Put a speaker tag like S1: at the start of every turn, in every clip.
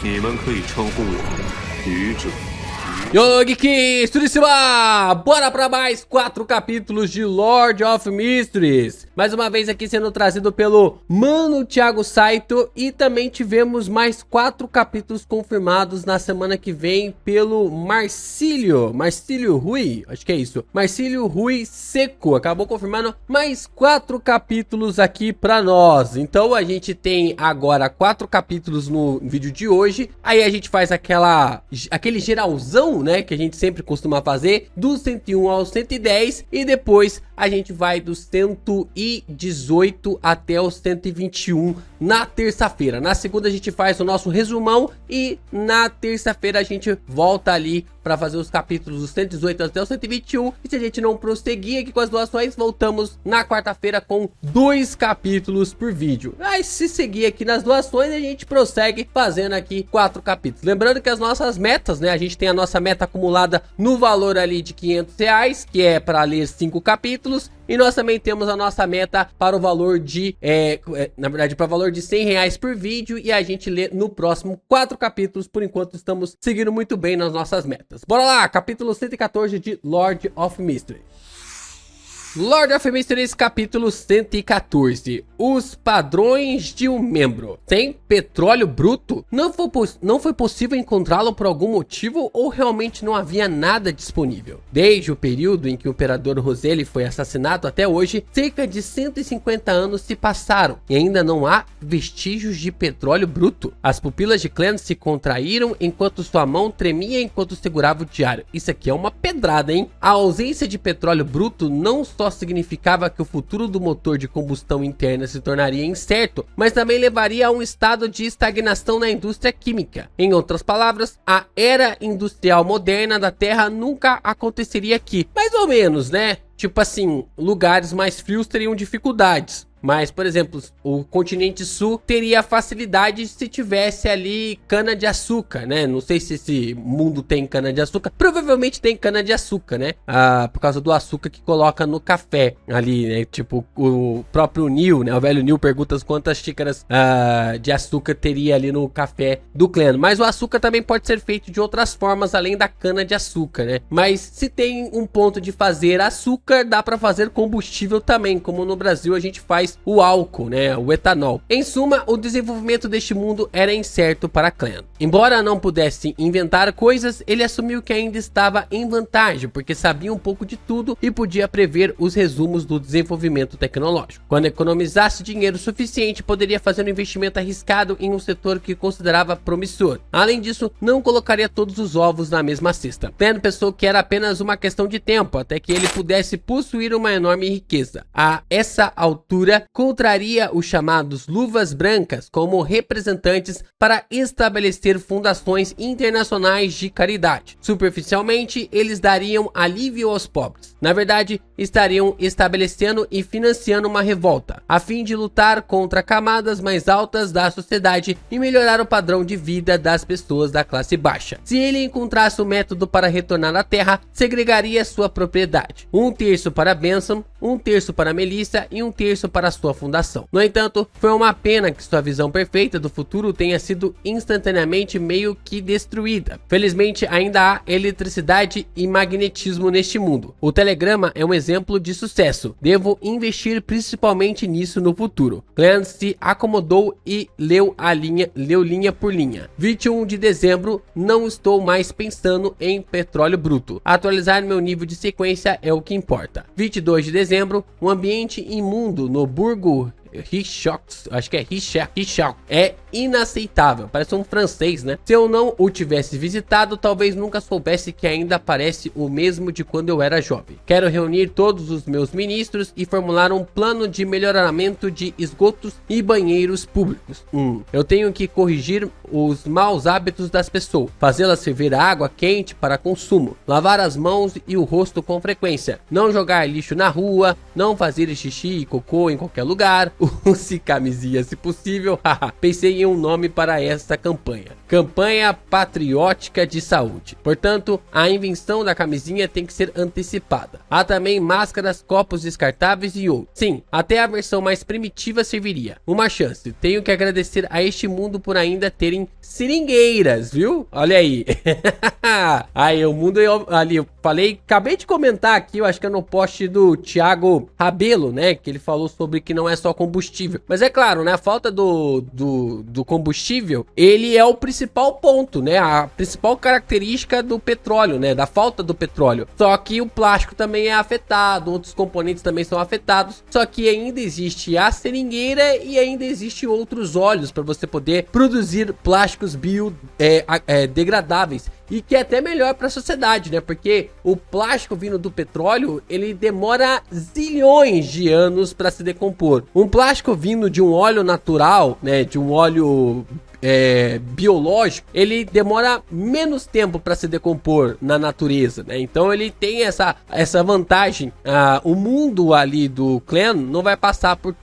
S1: 你们可以称呼我愚者。
S2: Yo, Geeks, tudo em cima? Bora pra mais 4 capítulos de Lord of Mysteries. Mais uma vez aqui sendo trazido pelo Mano Thiago Saito. E também tivemos mais 4 capítulos confirmados na semana que vem pelo Marcílio Rui, acho que é isso. Marcílio Rui Seco, acabou confirmando mais 4 capítulos aqui pra nós. Então a gente tem agora 4 capítulos no vídeo de hoje. Aí a gente faz aquele geralzão, né, que a gente sempre costuma fazer, do 101 ao 110, e depois a gente vai do 118 até o 121 na terça-feira. Na segunda a gente faz o nosso resumão e na terça-feira a gente volta ali para fazer os capítulos do 118 até o 121. E se a gente não prosseguir aqui com as doações, voltamos na quarta-feira com 2 capítulos por vídeo. Aí se seguir aqui nas doações, a gente prossegue fazendo aqui 4 capítulos. Lembrando que as nossas metas, né, a gente tem a nossa meta acumulada no valor ali de R$500, que é para ler 5 capítulos. E nós também temos a nossa meta para o valor de, na verdade, para o valor de R$100 por vídeo. E a gente lê no próximo 4 capítulos. Por enquanto estamos seguindo muito bem nas nossas metas. Bora lá, capítulo 114 de Lord of Mystery. Lord of Mysteries, capítulo 114. Os padrões de um membro. Sem petróleo bruto? Não foi possível encontrá-lo por algum motivo ou realmente não havia nada disponível? Desde o período em que o Imperador Roseli foi assassinado até hoje, cerca de 150 anos se passaram e ainda não há vestígios de petróleo bruto. As pupilas de Clancy se contraíram enquanto sua mão tremia enquanto segurava o diário. Isso aqui é uma pedrada, hein? A ausência de petróleo bruto não só significava que o futuro do motor de combustão interna se tornaria incerto, mas também levaria a um estado de estagnação na indústria química. Em outras palavras, a era industrial moderna da Terra nunca aconteceria aqui. Mais ou menos, né? Tipo assim, lugares mais frios teriam dificuldades. Mas, por exemplo, o continente sul teria facilidade se tivesse ali cana-de-açúcar, né? Não sei se esse mundo tem cana-de-açúcar. Provavelmente tem cana-de-açúcar, né? Por causa do açúcar que coloca no café ali, né? Tipo, o próprio Neil, né? O velho Neil pergunta quantas xícaras de açúcar teria ali no café do clã. Mas o açúcar também pode ser feito de outras formas, além da cana-de-açúcar, né? Mas se tem um ponto de fazer açúcar, dá para fazer combustível também, como no Brasil a gente faz o álcool, né, o etanol. Em suma, o desenvolvimento deste mundo era incerto para Clan. Embora não pudesse inventar coisas, ele assumiu que ainda estava em vantagem, porque sabia um pouco de tudo e podia prever os resumos do desenvolvimento tecnológico. Quando economizasse dinheiro suficiente, poderia fazer um investimento arriscado em um setor que considerava promissor. Além disso, não colocaria todos os ovos na mesma cesta. Clan pensou que era apenas uma questão de tempo, até que ele pudesse possuir uma enorme riqueza. A essa altura, contraria os chamados luvas brancas como representantes para estabelecer fundações internacionais de caridade. Superficialmente, eles dariam alívio aos pobres. Na verdade, estariam estabelecendo e financiando uma revolta, a fim de lutar contra camadas mais altas da sociedade e melhorar o padrão de vida das pessoas da classe baixa. Se ele encontrasse um método para retornar à Terra, segregaria sua propriedade. 1/3 para Benson, 1/3 para Melissa e 1/3 para sua fundação. No entanto, foi uma pena que sua visão perfeita do futuro tenha sido instantaneamente meio que destruída. Felizmente, ainda há eletricidade e magnetismo neste mundo. O telegrama é um exemplo de sucesso. Devo investir principalmente nisso no futuro. Clancy se acomodou e leu linha por linha. 21 de dezembro, não estou mais pensando em petróleo bruto. Atualizar meu nível de sequência é o que importa. 22 de dezembro, um ambiente imundo no Burgo Richaux, acho que é Richaux, é inaceitável, parece um francês, né? Se eu não o tivesse visitado, talvez nunca soubesse que ainda parece o mesmo de quando eu era jovem. Quero reunir todos os meus ministros e formular um plano de melhoramento de esgotos e banheiros públicos. Eu tenho que corrigir os maus hábitos das pessoas, fazê-las ferver água quente para consumo, lavar as mãos e o rosto com frequência, não jogar lixo na rua, não fazer xixi e cocô em qualquer lugar, use camisinha se possível. Pensei em um nome para esta campanha: Campanha Patriótica de Saúde. Portanto, a invenção da camisinha tem que ser antecipada. Há também máscaras, copos descartáveis e outros. Sim, até a versão mais primitiva serviria. Uma chance. Tenho que agradecer a este mundo por ainda terem existem seringueiras, viu? Olha aí. Aí o mundo ali, eu falei, acabei de comentar aqui, eu acho que é no post do Thiago Rabelo, né? Que ele falou sobre que não é só combustível. Mas é claro, né? A falta do combustível, ele é o principal ponto, né? A principal característica do petróleo, né? Da falta do petróleo. Só que o plástico também é afetado, outros componentes também são afetados. Só que ainda existe a seringueira e ainda existe outros óleos para você poder produzir plásticos biodegradáveis. E que é até melhor para a sociedade, né? Porque o plástico vindo do petróleo, ele demora zilhões de anos para se decompor. Um plástico vindo de um óleo natural, né? De um óleo biológico, ele demora menos tempo para se decompor na natureza, né? Então ele tem essa vantagem. O mundo ali do clã não vai passar por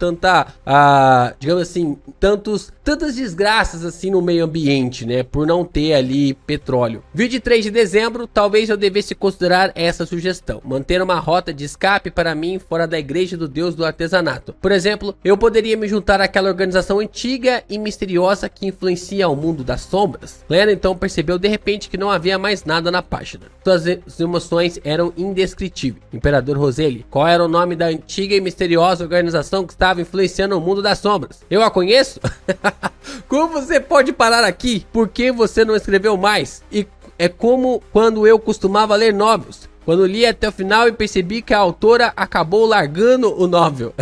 S2: digamos assim, tantas desgraças assim no meio ambiente, né? Por não ter ali petróleo. 23 de dezembro, talvez eu devesse considerar essa sugestão. Manter uma rota de escape para mim fora da igreja do Deus do artesanato. Por exemplo, eu poderia me juntar àquela organização antiga e misteriosa que influencia o mundo das sombras. Claire então percebeu de repente que não havia mais nada na página. Suas emoções eram indescritíveis. Imperador Roseli, qual era o nome da antiga e misteriosa organização que estava influenciando o mundo das sombras? Eu a conheço? Como você pode parar aqui? Por que você não escreveu mais? E é como quando eu costumava ler novels. Quando li até o final e percebi que a autora acabou largando o novel.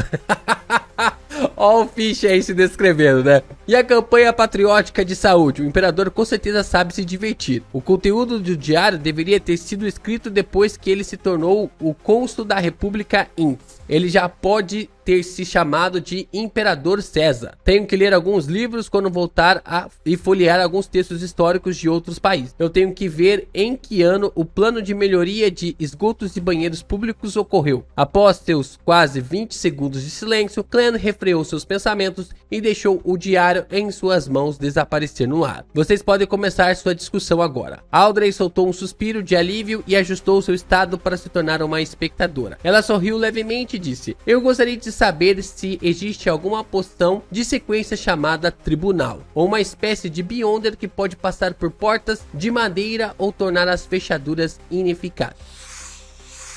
S2: Ó o Fish aí se descrevendo, né? E a campanha patriótica de saúde? O imperador com certeza sabe se divertir. O conteúdo do diário deveria ter sido escrito depois que ele se tornou o cônsul da República Inks. Ele já pode ter se chamado de Imperador César. Tenho que ler alguns livros quando voltar e folhear alguns textos históricos de outros países. Eu tenho que ver em que ano o plano de melhoria de esgotos e banheiros públicos ocorreu. Após seus quase 20 segundos de silêncio, Clan refreou seus pensamentos e deixou o diário em suas mãos desaparecer no ar. Vocês podem começar sua discussão agora. Audrey soltou um suspiro de alívio e ajustou seu estado para se tornar uma espectadora. Ela sorriu levemente e disse: eu gostaria de saber se existe alguma poção de sequência chamada Tribunal, ou uma espécie de Beyonder que pode passar por portas de madeira ou tornar as fechaduras ineficazes.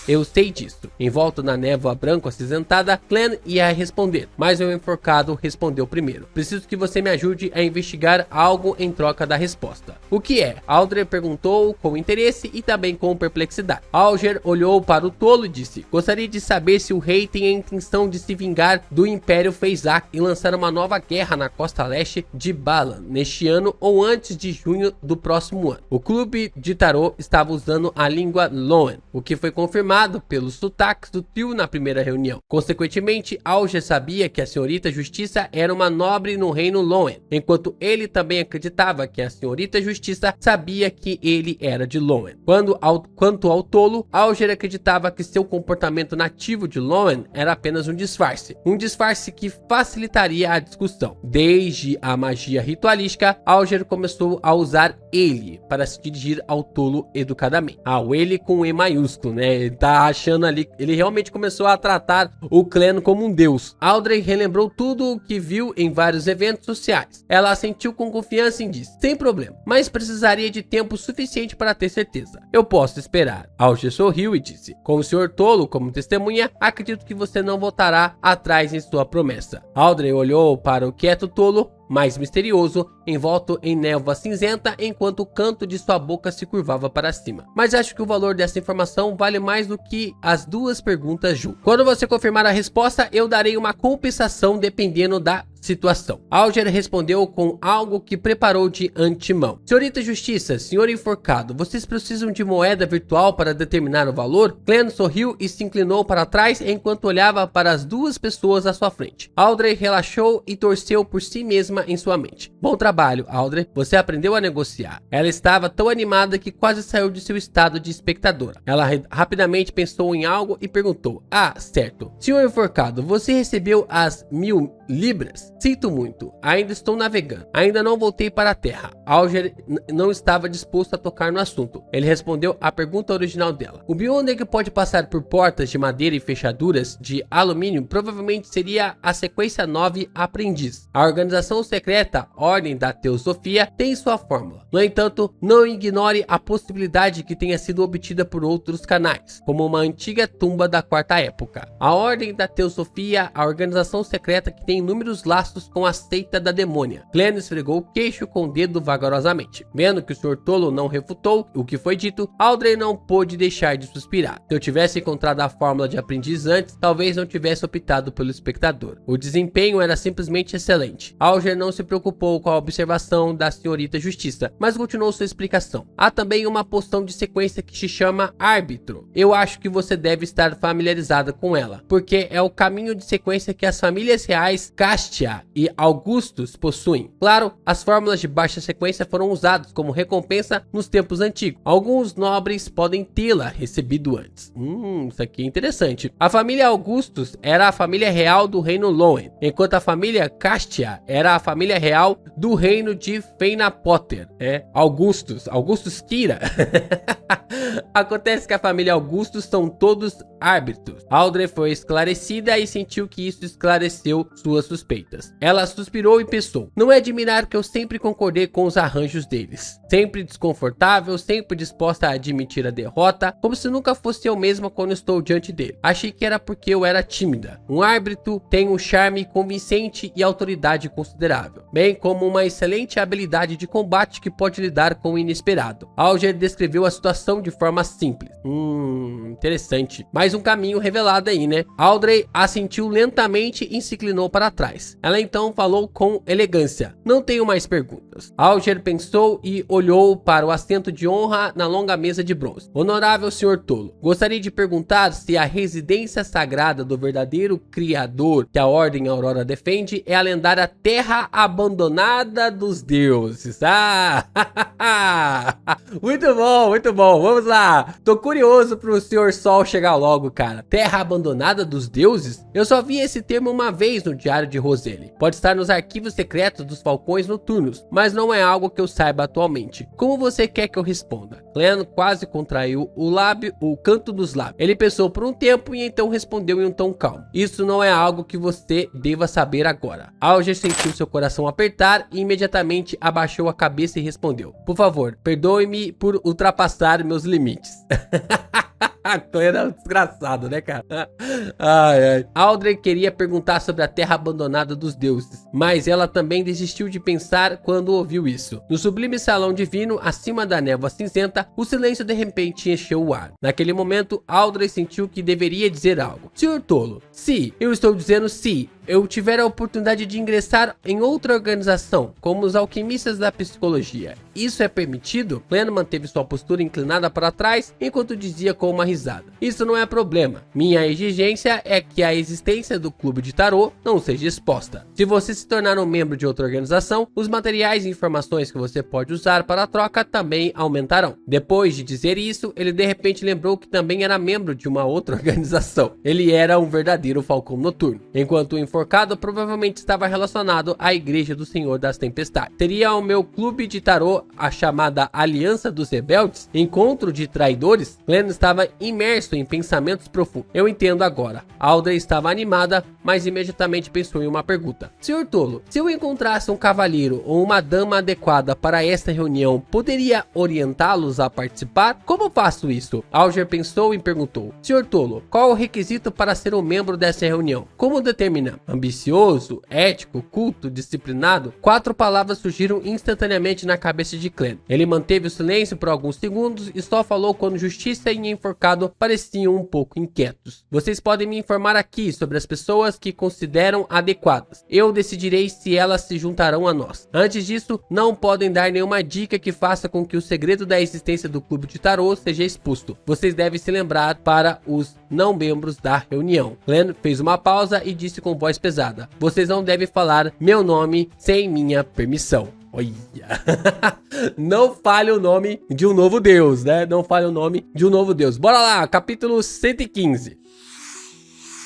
S2: Eu sei disso. Envolto na névoa branco acinzentada, Clan ia responder, mas o enforcado respondeu primeiro. Preciso que você me ajude a investigar algo em troca da resposta. O que é? Audrey perguntou com interesse e também com perplexidade. Alger olhou para o tolo e disse: gostaria de saber se o rei tem a intenção de se vingar do Império Fezak e lançar uma nova guerra na costa leste de Balan neste ano ou antes de junho do próximo ano. O clube de tarô estava usando a língua Loen, o que foi confirmado pelos sotaques do trio na primeira reunião. Consequentemente, Alger sabia que a senhorita Justiça era uma nobre no reino Loen, enquanto ele também acreditava que a senhorita Justiça sabia que ele era de Loen. Quanto ao tolo, Alger acreditava que seu comportamento nativo de Loen era apenas um disfarce que facilitaria a discussão. Desde a magia ritualística, Alger começou a usar ele para se dirigir ao tolo educadamente. O ele com E maiúsculo, né? Ele tá achando ali, ele realmente começou a tratar o clã como um deus. Audrey relembrou tudo o que viu em vários eventos sociais. Ela assentiu com confiança e disse: sem problema, mas precisaria de tempo suficiente para ter certeza. Eu posso esperar. Alger sorriu e disse: com o Sr. Tolo como testemunha, acredito que você não voltará atrás em sua promessa. Audrey olhou para o quieto tolo, mais misterioso, envolto em névoa cinzenta, enquanto o canto de sua boca se curvava para cima. Mas acho que o valor dessa informação vale mais do que as duas perguntas juntas. Quando você confirmar a resposta, eu darei uma compensação dependendo da situação. Alger respondeu com algo que preparou de antemão. Senhorita Justiça, senhor enforcado, vocês precisam de moeda virtual para determinar o valor? Clan sorriu e se inclinou para trás enquanto olhava para as duas pessoas à sua frente. Audrey relaxou e torceu por si mesma em sua mente. Bom trabalho, Audrey. Você aprendeu a negociar. Ela estava tão animada que quase saiu de seu estado de espectadora. Ela rapidamente pensou em algo e perguntou: certo. Senhor enforcado, você recebeu as 1000 Libras. Sinto muito, ainda estou navegando, ainda não voltei para a Terra. Alger não estava disposto a tocar no assunto. Ele respondeu à pergunta original dela. O Beyonder que pode passar por portas de madeira e fechaduras de alumínio provavelmente seria a sequência 9 Aprendiz. A organização secreta Ordem da Teosofia tem sua fórmula. No entanto, não ignore a possibilidade que tenha sido obtida por outros canais, como uma antiga tumba da Quarta Época. A Ordem da Teosofia, a organização secreta que tem inúmeros laços com a seita da demônia. Glenn esfregou o queixo com o dedo vagarosamente. Vendo que o Sr. Tolo não refutou o que foi dito, Aldrey não pôde deixar de suspirar. Se eu tivesse encontrado a fórmula de aprendiz antes, talvez não tivesse optado pelo espectador. O desempenho era simplesmente excelente. Alger não se preocupou com a observação da senhorita Justiça, mas continuou sua explicação. Há também uma poção de sequência que se chama Árbitro. Eu acho que você deve estar familiarizada com ela, porque é o caminho de sequência que as famílias reais Castia e Augustus possuem. Claro, as fórmulas de baixa sequência foram usadas como recompensa nos tempos antigos. Alguns nobres podem tê-la recebido antes. Isso aqui é interessante. A família Augustus era a família real do reino Loen, enquanto a família Castia era a família real do reino de Feinapotter. Augustus Kira. Acontece que a família Augustus são todos árbitros. Aldrey foi esclarecida e sentiu que isso esclareceu suas suspeitas. Ela suspirou e pensou: não é admirar que eu sempre concordei com os arranjos deles. Sempre desconfortável, sempre disposta a admitir a derrota, como se nunca fosse eu mesma quando estou diante dele. Achei que era porque eu era tímida. Um árbitro tem um charme convincente e autoridade considerável, bem como uma excelente habilidade de combate que pode lidar com o inesperado. Alger descreveu a situação de forma simples. Interessante. Mais um caminho revelado aí, né? Aldrey assentiu lentamente e se inclinou para trás. Ela então falou com elegância: não tenho mais perguntas. Alger pensou e olhou para o assento de honra na longa mesa de bronze. Honorável Sr. Tolo, gostaria de perguntar se a residência sagrada do verdadeiro criador que a Ordem Aurora defende é a lendária Terra Abandonada dos Deuses. Muito bom, muito bom. Vamos lá. Tô curioso pro Sr. Sol chegar logo, cara. Terra Abandonada dos Deuses? Eu só vi esse termo uma vez no diário de Roselle. Pode estar nos arquivos secretos dos Falcões Noturnos, mas não é algo que eu saiba atualmente. Como você quer que eu responda? Glenn quase contraiu o canto dos lábios. Ele pensou por um tempo e então respondeu em um tom calmo: isso não é algo que você deva saber agora. Alger sentiu seu coração apertar e imediatamente abaixou a cabeça e respondeu: por favor, perdoe-me por ultrapassar meus limites. Glenn é um desgraçado, né, cara? Aldrey queria perguntar sobre a terra abandonada dos deuses, mas ela também desistiu de pensar quando ouviu isso. No sublime salão divino, acima da névoa cinzenta, o silêncio de repente encheu o ar. Naquele momento, Aldrey sentiu que deveria dizer algo. Sr. Tolo, se eu estou dizendo se eu tiver a oportunidade de ingressar em outra organização, como os alquimistas da psicologia, isso é permitido? Glenn manteve sua postura inclinada para trás enquanto dizia com uma risada: isso não é problema. Minha exigência é que a existência do clube de tarô não seja exposta. Se você se tornar um membro de outra organização, os materiais e informações que você pode usar para a troca também aumentarão. Depois de dizer isso, ele de repente lembrou que também era membro de uma outra organização. Ele era um verdadeiro Falcão Noturno, enquanto o enforcado provavelmente estava relacionado à Igreja do Senhor das Tempestades. Seria o meu clube de tarô a chamada Aliança dos Rebeldes? Encontro de traidores? Glenn estava imerso em pensamentos profundos. Eu entendo agora. Aldrey estava animada, mas imediatamente pensou em uma pergunta. Sr. Tolo, se eu encontrasse um cavalheiro ou uma dama adequada para esta reunião, poderia orientá-los a participar? Como faço isso? Alger pensou e perguntou. Sr. Tolo, qual é o requisito para ser um membro dessa reunião? Como determina? Ambicioso, ético, culto, disciplinado? 4 palavras surgiram instantaneamente na cabeça de Glenn. Ele manteve o silêncio por alguns segundos e só falou quando Justiça e Enforcado pareciam um pouco inquietos. Vocês podem me informar aqui sobre as pessoas que consideram adequadas. Eu decidirei se elas se juntarão a nós. Antes disso, não podem dar nenhuma dica que faça com que o segredo da existência do clube de tarô seja exposto. Vocês devem se lembrar para os não membros da reunião. Glenn fez uma pausa e disse com voz pesada: vocês não devem falar meu nome sem minha permissão. Olha, não fale o nome de um novo deus, né? Não fale o nome de um novo deus. Bora lá, capítulo 115.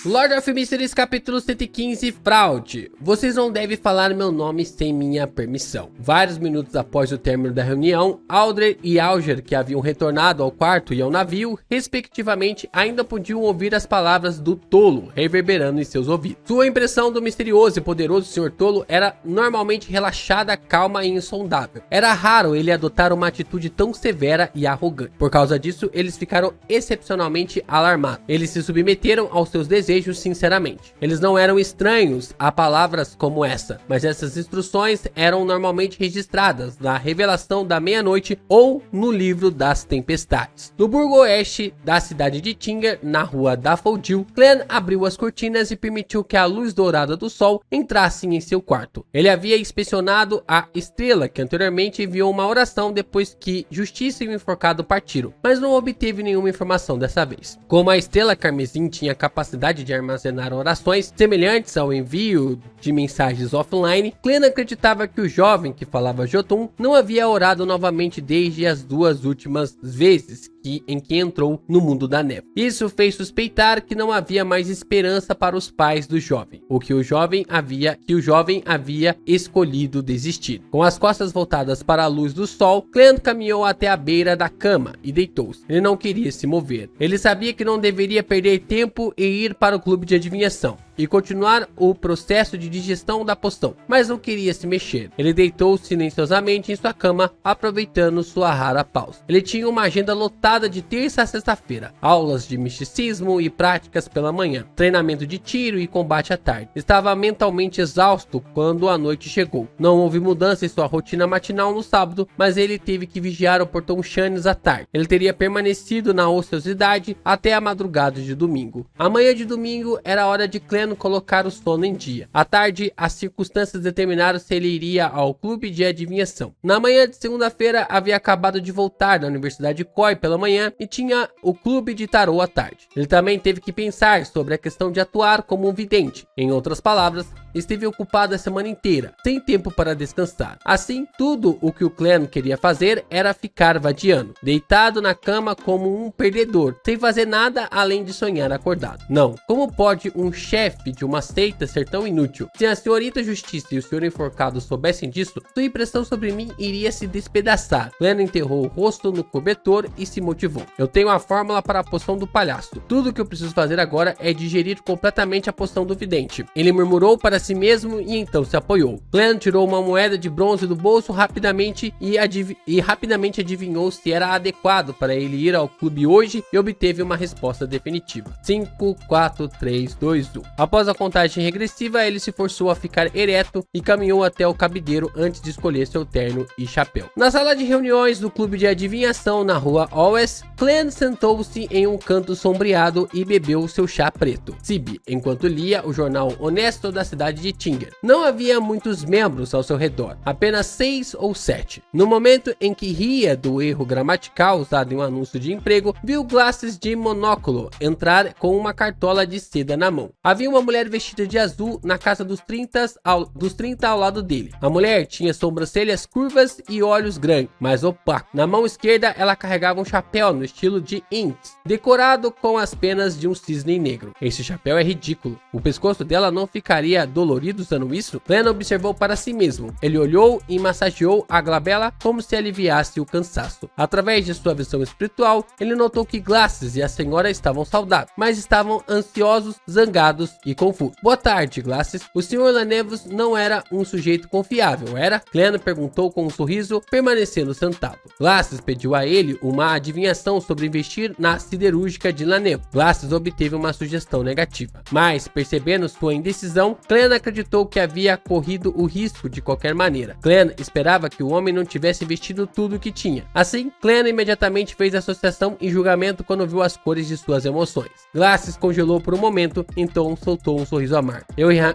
S2: Lord of Mysteries, capítulo 115, Fraude. Vocês não devem falar meu nome sem minha permissão. Vários minutos após o término da reunião, Audrey e Alger, que haviam retornado ao quarto e ao navio, respectivamente, ainda podiam ouvir as palavras do tolo reverberando em seus ouvidos. Sua impressão do misterioso e poderoso Sr. Tolo era normalmente relaxada, calma e insondável. Era raro ele adotar uma atitude tão severa e arrogante. Por causa disso, eles ficaram excepcionalmente alarmados. Eles se submeteram aos seus desejos sinceramente. Eles não eram estranhos a palavras como essa, mas essas instruções eram normalmente registradas na Revelação da Meia-Noite ou no Livro das Tempestades. No burgo oeste da cidade de Tinger, na rua Daffodil, Clan abriu as cortinas e permitiu que a luz dourada do sol entrasse em seu quarto. Ele havia inspecionado a estrela, que anteriormente enviou uma oração depois que Justiça e o enforcado partiram, mas não obteve nenhuma informação dessa vez. Como a estrela carmesim tinha capacidade de armazenar orações semelhantes ao envio de mensagens offline, Clan acreditava que o jovem que falava Jotun não havia orado novamente desde as duas últimas vezes em que entrou no mundo da neve. Isso fez suspeitar que não havia mais esperança para os pais do jovem, que o jovem havia escolhido desistir. Com as costas voltadas para a luz do sol, Clan caminhou até a beira da cama e deitou-se. Ele não queria se mover. Ele sabia que não deveria perder tempo e ir para o clube de adivinhação e continuar o processo de digestão da poção, mas não queria se mexer. Ele deitou silenciosamente em sua cama, aproveitando sua rara pausa. Ele tinha uma agenda lotada de terça a sexta-feira, aulas de misticismo e práticas pela manhã, treinamento de tiro e combate à tarde. Estava mentalmente exausto quando a noite chegou. Não houve mudança em sua rotina matinal no sábado, mas ele teve que vigiar o portão Chanes à tarde. Ele teria permanecido na ociosidade até a madrugada de domingo. A manhã de domingo era a hora de Clan colocar o sono em dia. À tarde, as circunstâncias determinaram se ele iria ao clube de adivinhação. Na manhã de segunda-feira, havia acabado de voltar da Universidade de Koi pela manhã e tinha o clube de tarô à tarde. Ele também teve que pensar sobre a questão de atuar como um vidente. Em outras palavras, esteve ocupado a semana inteira, sem tempo para descansar. Assim, tudo o que o Clan queria fazer era ficar vadiando, deitado na cama como um perdedor, sem fazer nada além de sonhar acordado. Não, como pode um chefe de uma seita ser tão inútil? Se a senhorita Justiça e o senhor enforcado soubessem disso, sua impressão sobre mim iria se despedaçar. Clan enterrou o rosto no cobertor e se motivou. Eu tenho a fórmula para a poção do palhaço. Tudo o que eu preciso fazer agora é digerir completamente a poção do vidente. Ele murmurou para si mesmo e então se apoiou. Clan tirou uma moeda de bronze do bolso rapidamente e rapidamente adivinhou se era adequado para ele ir ao clube hoje e obteve uma resposta definitiva. 5, 4, 3, 2, 1. Após a contagem regressiva, ele se forçou a ficar ereto e caminhou até o cabideiro antes de escolher seu terno e chapéu. Na sala de reuniões do clube de adivinhação na rua Owes, Clan sentou-se em um canto sombreado e bebeu seu chá preto, Sib, enquanto lia o jornal honesto da cidade de Tinger. Não havia muitos membros ao seu redor, apenas 6 ou 7. No momento em que ria do erro gramatical usado em um anúncio de emprego, viu Glasses de monóculo entrar com uma cartola de seda na mão. Havia uma mulher vestida de azul na casa dos 30 ao lado dele. A mulher tinha sobrancelhas curvas e olhos grandes, mas opacos. Na mão esquerda, ela carregava um chapéu no estilo de Inks, decorado com as penas de um cisne negro. Esse chapéu é ridículo. O pescoço dela não ficaria dolorido usando isso? Clan observou para si mesmo. Ele olhou e massageou a glabela como se aliviasse o cansaço. Através de sua visão espiritual, ele notou que Glasses e a senhora estavam saudáveis, mas estavam ansiosos, zangados e confusos. Boa tarde, Glasses. O Sr. Lanevos não era um sujeito confiável, era? Clan perguntou com um sorriso, permanecendo sentado. Glasses pediu a ele uma adivinhação sobre investir na siderúrgica de Lanevos. Glasses obteve uma sugestão negativa, mas percebendo sua indecisão, Clan acreditou que havia corrido o risco de qualquer maneira. Clan esperava que o homem não tivesse investido tudo o que tinha. Assim, Clan imediatamente fez associação e julgamento quando viu as cores de suas emoções. Glasses congelou por um momento, então soltou um sorriso amargo.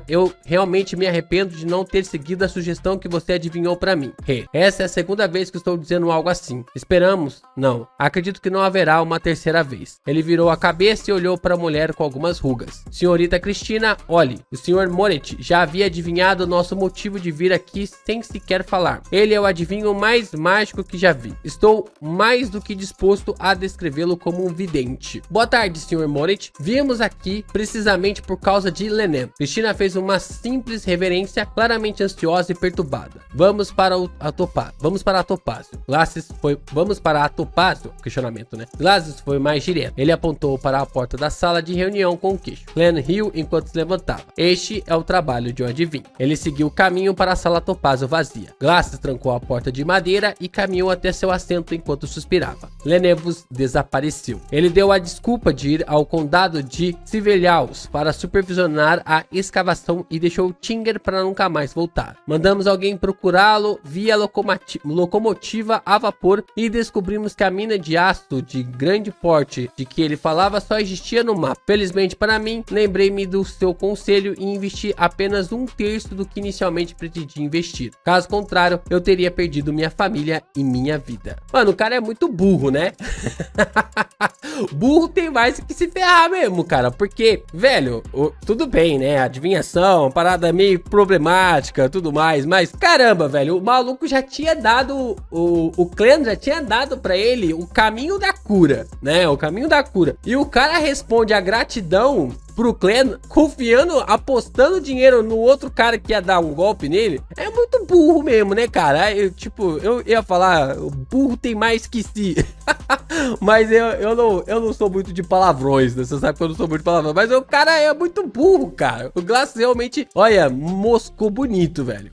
S2: Eu realmente me arrependo de não ter seguido a sugestão que você adivinhou para mim. Essa é a segunda vez que estou dizendo algo assim. Esperamos? Não. Acredito que não haverá uma terceira vez. Ele virou a cabeça e olhou para a mulher com algumas rugas. Senhorita Cristina, olhe. O Sr. Moret Morit já havia adivinhado nosso motivo de vir aqui sem sequer falar. Ele é o adivinho mais mágico que já vi. Estou mais do que disposto a descrevê-lo como um vidente. Boa tarde, Sr. Morit. Viemos aqui precisamente por causa de Lenev. Cristina fez uma simples reverência, claramente ansiosa e perturbada. Vamos para a Topázio. Vamos para a Topázio? Questionamento, né? Glasses foi mais direto. Ele apontou para a porta da sala de reunião com o queixo. Clan riu enquanto se levantava. Este é o trabalho de um adivinho. Ele seguiu o caminho para a sala Topázio vazia. Glasses trancou a porta de madeira e caminhou até seu assento enquanto suspirava. Lenevos desapareceu. Ele deu a desculpa de ir ao condado de Civelhaus para supervisionar a escavação e deixou Tinger para nunca mais voltar. Mandamos alguém procurá-lo via locomotiva a vapor e descobrimos que a mina de aço de grande porte de que ele falava só existia no mapa. Felizmente para mim, lembrei-me do seu conselho e investi apenas 1/3 do que inicialmente pretendia investir. Caso contrário, eu teria perdido minha família e minha vida. Mano, o cara é muito burro, né? Burro tem mais que se ferrar mesmo, cara. Porque, velho, tudo bem, né? Adivinhação, parada meio problemática, tudo mais. Mas, caramba, velho, o maluco já tinha dado, o Clan já tinha dado pra ele o caminho da cura, né? O caminho da cura. E o cara responde a gratidão pro Clan, confiando, apostando dinheiro no outro cara que ia dar um golpe nele. É muito burro mesmo, né, cara? Eu ia falar, o burro tem mais que si. Mas eu não sou muito de palavrões, né? Você sabe que eu não sou muito de palavrões. Mas o cara é muito burro, cara. O Glass realmente, olha, moscou bonito, velho.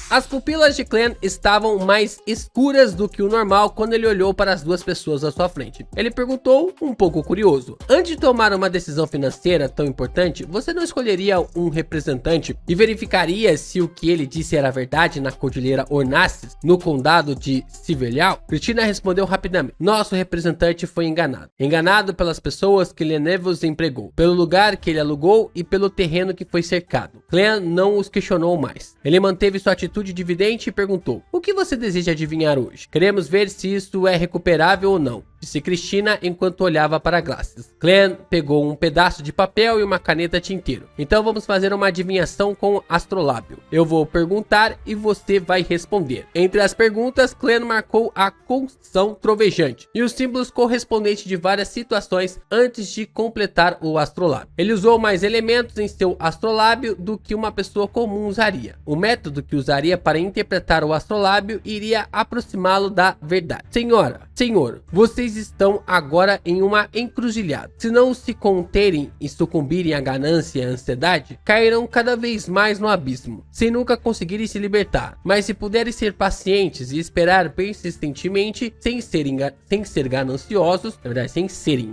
S2: As pupilas de Clan estavam mais escuras do que o normal quando ele olhou para as duas pessoas à sua frente. Ele perguntou, um pouco curioso: antes de tomar uma decisão financeira tão importante, você não escolheria um representante e verificaria se o que ele disse era verdade na Cordilheira Ornaces, no condado de Civelhau? Cristina respondeu rapidamente: nosso representante foi enganado. Enganado pelas pessoas que Lenevos empregou, pelo lugar que ele alugou e pelo terreno que foi cercado. Clan não os questionou mais. Ele manteve sua atitude de vidente e perguntou: o que você deseja adivinhar hoje? Queremos ver se isso é recuperável ou não, disse Cristina enquanto olhava para Glasses. Clan pegou um pedaço de papel e uma caneta tinteiro. Então vamos fazer uma adivinhação com astrolábio. Eu vou perguntar e você vai responder. Entre as perguntas, Clan marcou a construção trovejante e os símbolos correspondentes de várias situações antes de completar o astrolábio. Ele usou mais elementos em seu astrolábio do que uma pessoa comum usaria. O método que usaria para interpretar o astrolábio iria aproximá-lo da verdade. Senhor, vocês estão agora em uma encruzilhada. Se não se conterem e sucumbirem à ganância e à ansiedade, cairão cada vez mais no abismo, sem nunca conseguirem se libertar. Mas se puderem ser pacientes e esperar persistentemente, sem serem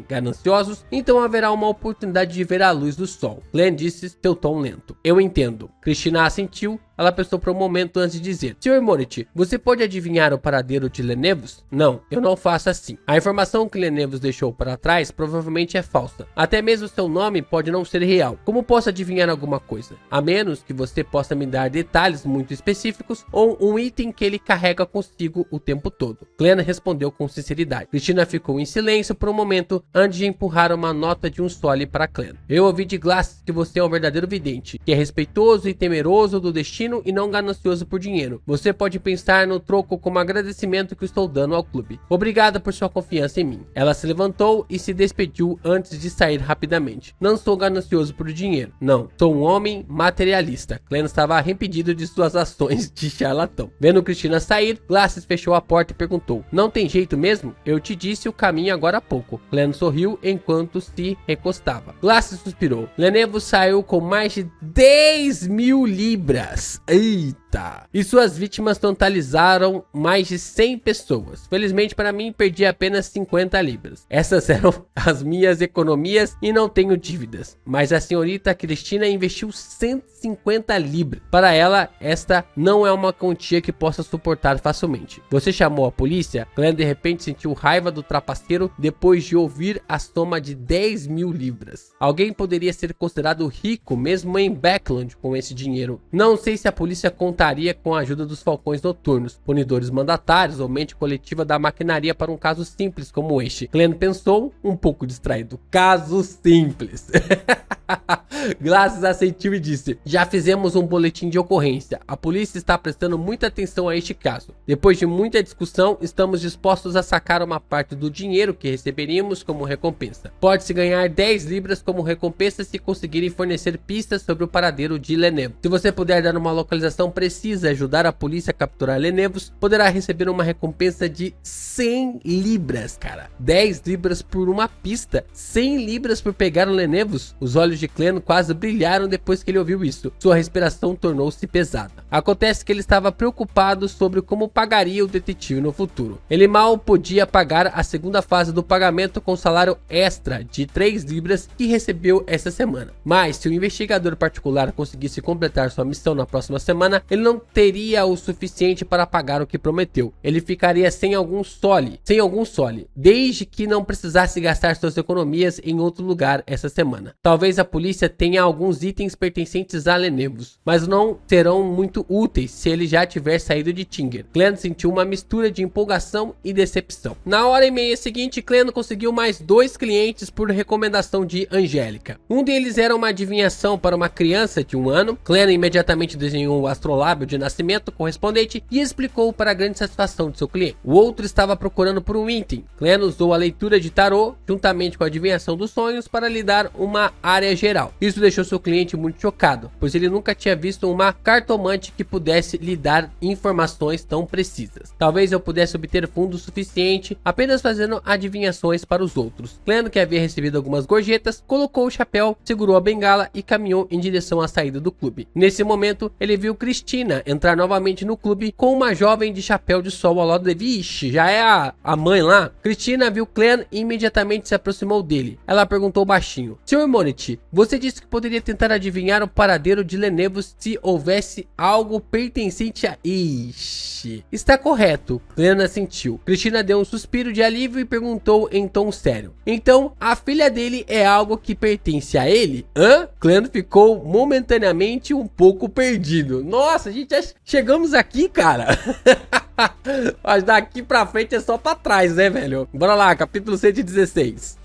S2: gananciosos, então haverá uma oportunidade de ver a luz do sol. Clan disse seu tom lento. Eu entendo. Cristina assentiu. Ela pensou por um momento antes de dizer: Sr. Morit, você pode adivinhar o paradeiro de Lenevos? Não, eu não faço assim. A informação que Lenevos deixou para trás provavelmente é falsa. Até mesmo seu nome pode não ser real. Como posso adivinhar alguma coisa? A menos que você possa me dar detalhes muito específicos ou um item que ele carrega consigo o tempo todo. Clan respondeu com sinceridade. Cristina ficou em silêncio por um momento antes de empurrar uma nota de um sole para Clan. Eu ouvi de Glass que você é um verdadeiro vidente, que é respeitoso e temeroso do destino e não ganancioso por dinheiro. Você pode pensar no troco como agradecimento que estou dando ao clube. Obrigada por sua confiança em mim. Ela se levantou e se despediu antes de sair rapidamente. Não sou ganancioso por dinheiro. Não, sou um homem materialista. Clan estava arrependido de suas ações de charlatão. Vendo Cristina sair, Glasses fechou a porta e perguntou: não tem jeito mesmo? Eu te disse o caminho agora há pouco. Clan sorriu enquanto se recostava. Glasses suspirou. Lenevos saiu com mais de 10.000 libras. Eita! E suas vítimas totalizaram mais de 100 pessoas. Felizmente para mim, perdi apenas 50 libras. Essas eram as minhas economias e não tenho dívidas. Mas a senhorita Cristina investiu 150 libras. Para ela, esta não é uma quantia que possa suportar facilmente. Você chamou a polícia? Clan de repente sentiu raiva do trapaceiro depois de ouvir a soma de 10.000 libras. Alguém poderia ser considerado rico mesmo em Backland com esse dinheiro. Não sei se a polícia conta contaria com a ajuda dos falcões noturnos, punidores mandatários ou mente coletiva da maquinaria para um caso simples como este. Glenn pensou, um pouco distraído. Caso simples. Glasses assentiu e disse: já fizemos um boletim de ocorrência. A polícia está prestando muita atenção a este caso. Depois de muita discussão, estamos dispostos a sacar uma parte do dinheiro que receberíamos como recompensa. Pode-se ganhar 10 libras como recompensa se conseguirem fornecer pistas sobre o paradeiro de Lenevos. Se você puder dar uma localização precisa e ajudar a polícia a capturar Lenevos, poderá receber uma recompensa de 100 libras, cara. 10 libras por uma pista, 100 libras por pegar o Lenevos. Os olhos de Cleno quase brilharam depois que ele ouviu isso. Sua respiração tornou-se pesada. Acontece que ele estava preocupado sobre como pagaria o detetive no futuro. Ele mal podia pagar a segunda fase do pagamento com salário extra de 3 libras que recebeu essa semana. Mas se o investigador particular conseguisse completar sua missão na próxima semana, ele não teria o suficiente para pagar o que prometeu. Ele ficaria sem algum sole, desde que não precisasse gastar suas economias em outro lugar essa semana. Talvez a polícia tenha alguns itens pertencentes a Lenevos, mas não serão muito úteis se ele já tiver saído de Tinger. Cleno sentiu uma mistura de empolgação e decepção. Na hora e meia seguinte, Cleno conseguiu mais 2 clientes por recomendação de Angélica. Um deles era uma adivinhação para uma criança de 1 ano. Cleno imediatamente desenhou o astrolábio de nascimento correspondente e explicou para a grande satisfação de seu cliente. O outro estava procurando por um item. Cleno usou a leitura de tarô juntamente com a adivinhação dos sonhos para lhe dar uma área geral. Isso deixou seu cliente muito chocado, pois ele nunca tinha visto uma cartomante que pudesse lhe dar informações tão precisas. Talvez eu pudesse obter fundo suficiente apenas fazendo adivinhações para os outros. Cleno, que havia recebido algumas gorjetas, colocou o chapéu, segurou a bengala e caminhou em direção à saída do clube. Nesse momento, ele viu Cristina entrar novamente no clube com uma jovem de chapéu de sol ao lado dele. Vixe, já é a mãe lá? Cristina viu Cleno e imediatamente se aproximou dele. Ela perguntou baixinho: Sr. Monity, você disse que poderia tentar adivinhar o paradeiro de Lenevos se houvesse algo pertencente a... Ixi, está correto. Cleno assentiu. Cristina deu um suspiro de alívio e perguntou em tom sério: então, a filha dele é algo que pertence a ele? Hã? Cleno ficou momentaneamente um pouco perdido. Nossa, a gente já chegamos aqui, cara. Mas daqui pra frente é só pra trás, né, velho? Bora lá, capítulo 116.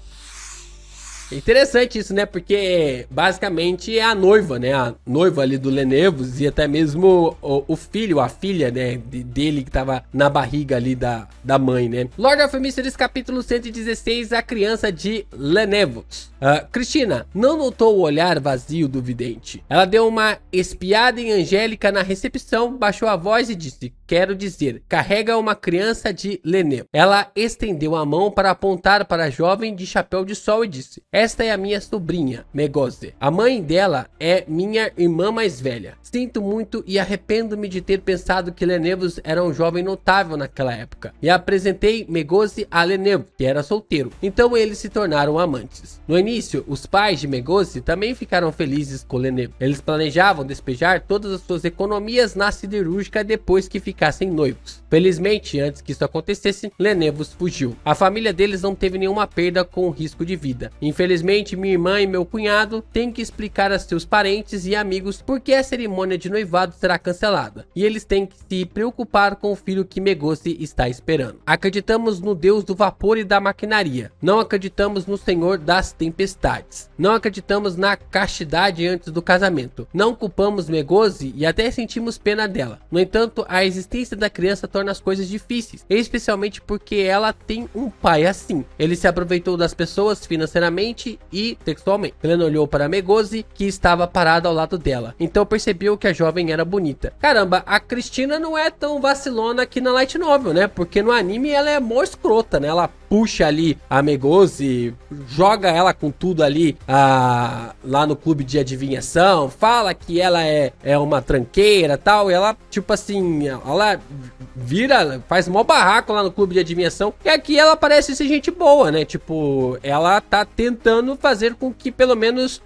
S2: É interessante isso, né? Porque basicamente é a noiva, né? A noiva ali do Lenevos e até mesmo o filho, a filha, né? Dele que tava na barriga ali da mãe, né? Lord of Mysteries, capítulo 116, a criança de Lenevos. Cristina não notou o olhar vazio do vidente. Ela deu uma espiada em Angélica na recepção, baixou a voz e disse: quero dizer, carrega uma criança de Lenevos. Ela estendeu a mão para apontar para a jovem de chapéu de sol e disse: esta é a minha sobrinha, Megose. A mãe dela é minha irmã mais velha. Sinto muito e arrependo-me de ter pensado que Lenevos era um jovem notável naquela época. E apresentei Megose a Lenevos, que era solteiro. Então eles se tornaram amantes. No início, os pais de Megose também ficaram felizes com Lenevos. Eles planejavam despejar todas as suas economias na siderúrgica depois que ficassem noivos. Felizmente, antes que isso acontecesse, Lenevos fugiu. A família deles não teve nenhuma perda com risco de vida. Infelizmente, minha irmã e meu cunhado têm que explicar a seus parentes e amigos por que a cerimônia de noivado será cancelada. E eles têm que se preocupar com o filho que Megose está esperando. Acreditamos no Deus do vapor e da maquinaria. Não acreditamos no Senhor das tempestades. Não acreditamos na castidade antes do casamento. Não culpamos Megose e até sentimos pena dela. No entanto, a existência da criança torna as coisas difíceis, especialmente porque ela tem um pai assim. Ele se aproveitou das pessoas financeiramente e sexualmente. Cleno olhou para Megose, que estava parada ao lado dela. Então percebeu que a jovem era bonita. Caramba, a Cristina não é tão vacilona aqui na Light Novel, né? Porque no anime ela é mó escrota, né? Ela puxa ali a Megose, joga ela com tudo ali lá no clube de adivinhação, fala que ela é uma tranqueira tal, e ela, tipo assim, ela vira, faz mó barraco lá no clube de adivinhação, e aqui ela parece ser gente boa, né? Tipo, ela tá tentando fazer com que pelo menos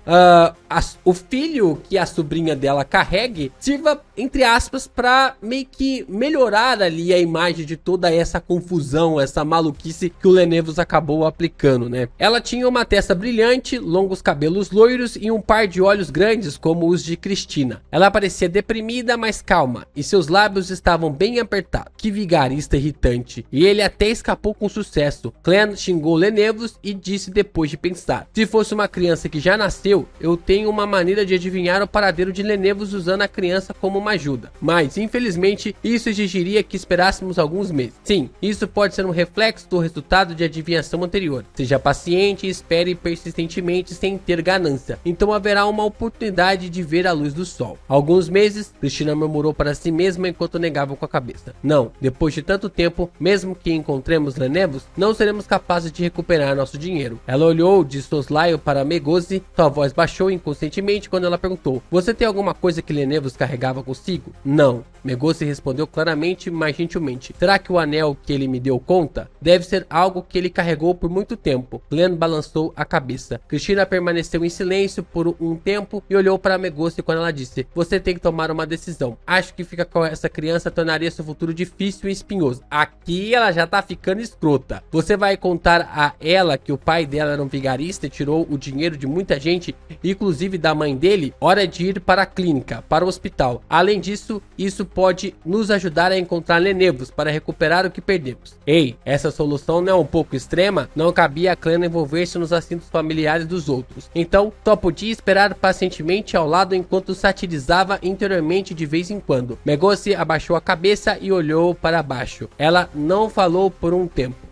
S2: o filho que a sobrinha dela carregue sirva, entre aspas, pra meio que melhorar ali a imagem de toda essa confusão, essa maluquice que o Lenevos acabou aplicando, né? Ela tinha uma testa brilhante, longos cabelos loiros e um par de olhos grandes como os de Cristina. Ela parecia deprimida, mas calma, e seus lábios estavam bem apertados. Que vigarista irritante. E ele até escapou com sucesso. Clan xingou Lenevos e disse depois de pensar: se fosse uma criança que já nasceu, eu tenho uma maneira de adivinhar o paradeiro de Lenevos usando a criança como uma ajuda. Mas, infelizmente, isso exigiria que esperássemos alguns meses. Sim, isso pode ser um reflexo do resultado de adivinhação anterior. Seja paciente e espere persistentemente sem ter ganância. Então haverá uma oportunidade de ver a luz do sol. Alguns meses, Cristina murmurou para si mesma enquanto negava com a cabeça. Não, depois de tanto tempo, mesmo que encontremos Lenevos, não seremos capazes de recuperar nosso dinheiro. Ela olhou de soslaio para Megosi. Sua voz baixou inconscientemente quando ela perguntou: você tem alguma coisa que Lenevos carregava consigo? Não. Megosi respondeu claramente, mas gentilmente: será que o anel que ele me deu conta? Deve ser algo que ele carregou por muito tempo. Glenn balançou a cabeça. Cristina permaneceu em silêncio por um tempo e olhou para Megosi quando ela disse: você tem que tomar uma decisão. Acho que ficar com essa criança tornaria seu futuro difícil e espinhoso. Aqui ela já tá ficando escrota. Você vai contar a ela que o pai dela era um vigarista e tirou o dinheiro de muita gente, inclusive da mãe dele? Hora de ir para a clínica, para o hospital. Além disso, isso pode nos ajudar a encontrar Lenevos para recuperar o que perdemos. Ei, essa solução não é um pouco extrema? Não cabia a Clan envolver-se nos assuntos familiares dos outros. Então, só podia esperar pacientemente ao lado enquanto satirizava interiormente de vez em quando. Megosi abaixou a cabeça e olhou para baixo. Ela não falou por um tempo.